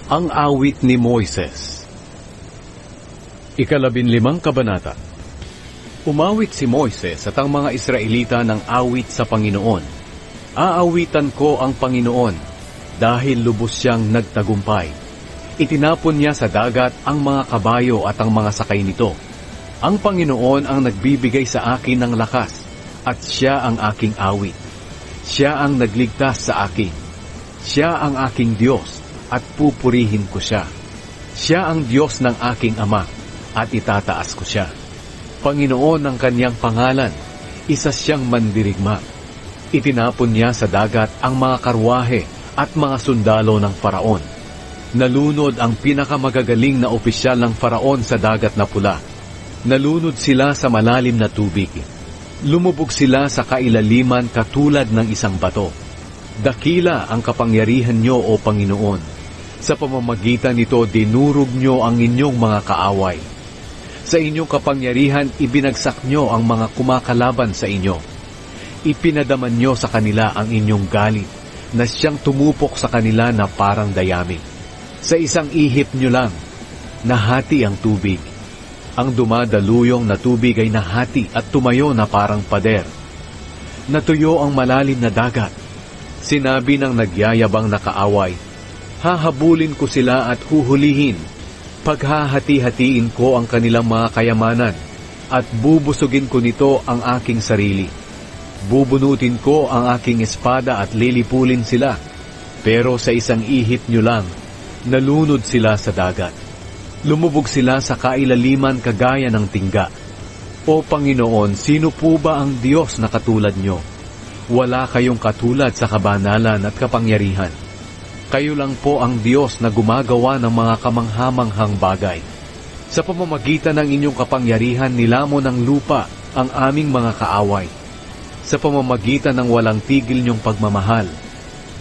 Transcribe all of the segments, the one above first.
Ang awit ni Moises. 15 kabanata. Umawit si Moises at ang mga Israelita ng awit sa Panginoon. Aawitan ko ang Panginoon dahil lubos siyang nagtagumpay. Itinapon niya sa dagat ang mga kabayo at ang mga sakay nito. Ang Panginoon ang nagbibigay sa akin ng lakas at siya ang aking awit. Siya ang nagligtas sa akin. Siya ang aking Diyos at pupurihin ko siya. Siya ang Diyos ng aking Ama at itataas ko siya. Panginoon ang kanyang pangalan, isa siyang mandirigma. Itinapon niya sa dagat ang mga karwahe at mga sundalo ng Faraon. Nalunod ang pinakamagagaling na opisyal ng Faraon sa dagat na pula. Nalunod sila sa malalim na tubig. Lumubog sila sa kailaliman katulad ng isang bato. Dakila ang kapangyarihan niyo, O Panginoon. Sa pamamagitan nito, dinurog niyo ang inyong mga kaaway. Sa inyong kapangyarihan, ibinagsak niyo ang mga kumakalaban sa inyo. Ipinadaman niyo sa kanila ang inyong galit, na siyang tumupok sa kanila na parang dayami. Sa isang ihip niyo lang, nahati ang tubig. Ang dumadaluyong na tubig ay nahati at tumayo na parang pader. Natuyo ang malalim na dagat. Sinabi ng nagyayabang na kaaway, hahabulin ko sila at huhulihin. Paghahati-hatiin ko ang kanilang mga kayamanan at bubusugin ko nito ang aking sarili. Bubunutin ko ang aking espada at lilipulin sila. Pero sa isang ihip nyo lang, nalunod sila sa dagat. Lumubog sila sa kailaliman kagaya ng tingga. O Panginoon, sino po ba ang Diyos na katulad nyo? Wala kayong katulad sa kabanalan at kapangyarihan. Kayo lang po ang Diyos na gumagawa ng mga kamanghamanghang bagay. Sa pamamagitan ng inyong kapangyarihan, nilamon ng lupa ang aming mga kaaway. Sa pamamagitan ng walang tigil niyong pagmamahal,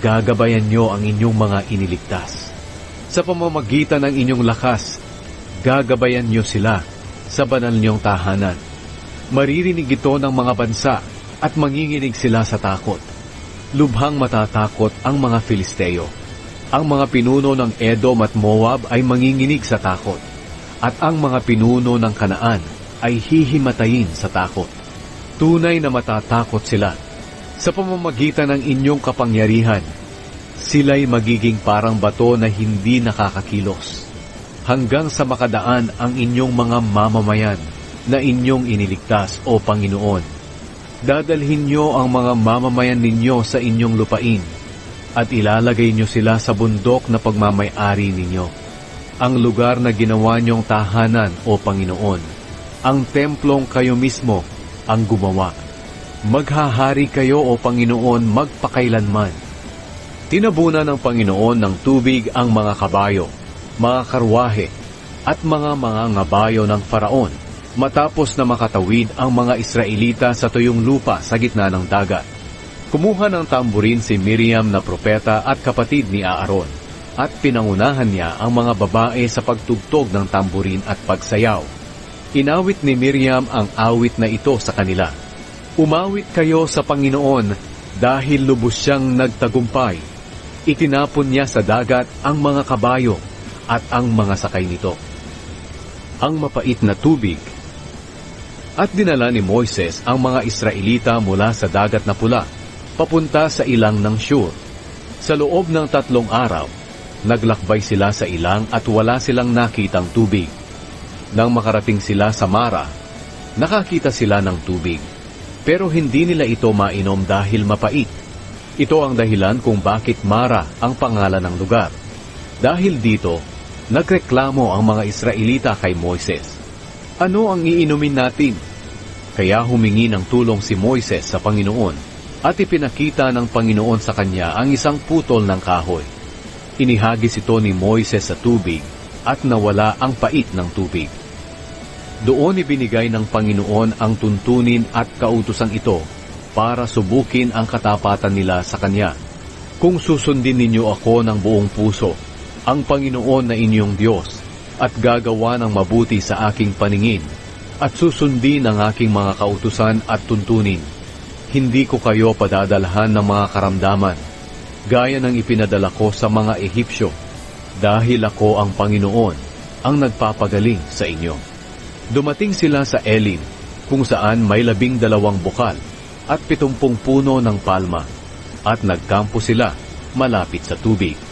gagabayan niyo ang inyong mga iniligtas. Sa pamamagitan ng inyong lakas, gagabayan niyo sila sa banal niyong tahanan. Maririnig ito ng mga bansa at manginginig sila sa takot. Lubhang matatakot ang mga Filisteo. Ang mga pinuno ng Edom at Moab ay manginginig sa takot, at ang mga pinuno ng Kanaan ay hihimatayin sa takot. Tunay na matatakot sila. Sa pamamagitan ng inyong kapangyarihan, sila'y magiging parang bato na hindi nakakakilos, hanggang sa makadaan ang inyong mga mamamayan na inyong iniligtas, O Panginoon. Dadalhin niyo ang mga mamamayan ninyo sa inyong lupain, at ilalagay niyo sila sa bundok na pagmamay-ari ninyo. Ang lugar na ginawa niyong tahanan, O Panginoon, ang templong kayo mismo ang gumawa. Maghahari kayo, O Panginoon, magpakailanman. Tinabunan ng Panginoon ng tubig ang mga kabayo, mga karwahe, at mga ngabayo ng Faraon, matapos na makatawid ang mga Israelita sa tuyong lupa sa gitna ng dagat. Kumuha ng tamburin si Miriam na propeta at kapatid ni Aaron, at pinangunahan niya ang mga babae sa pagtugtog ng tamburin at pagsayaw. Inawit ni Miriam ang awit na ito sa kanila. Umawit kayo sa Panginoon dahil lubos siyang nagtagumpay. Itinapon niya sa dagat ang mga kabayo at ang mga sakay nito. Ang mapait na tubig. At dinala ni Moises ang mga Israelita mula sa dagat na pula, papunta sa ilang ng Shur. Sa loob ng 3 araw, naglakbay sila sa ilang at wala silang nakitang tubig. Nang makarating sila sa Mara, nakakita sila ng tubig, pero hindi nila ito mainom dahil mapait. Ito ang dahilan kung bakit Mara ang pangalan ng lugar. Dahil dito, nagreklamo ang mga Israelita kay Moises. Ano ang iinumin natin? Kaya humingi ng tulong si Moises sa Panginoon, at ipinakita ng Panginoon sa kanya ang isang putol ng kahoy. Inihagis ito ni Moises sa tubig at nawala ang pait ng tubig. Doon ibinigay ng Panginoon ang tuntunin at kautosang ito para subukin ang katapatan nila sa kanya. Kung susundin ninyo ako ng buong puso, ang Panginoon na inyong Diyos, at gagawa ng mabuti sa aking paningin, at susundin ang aking mga kautusan at tuntunin, hindi ko kayo padadalhan ng mga karamdaman, gaya ng ipinadala ko sa mga Ehipsyo. dahil ako ang Panginoon ang nagpapagaling sa inyo. Dumating sila sa Elim, kung saan may 12 bukal at 70 puno ng palma, at nagkampo sila malapit sa tubig.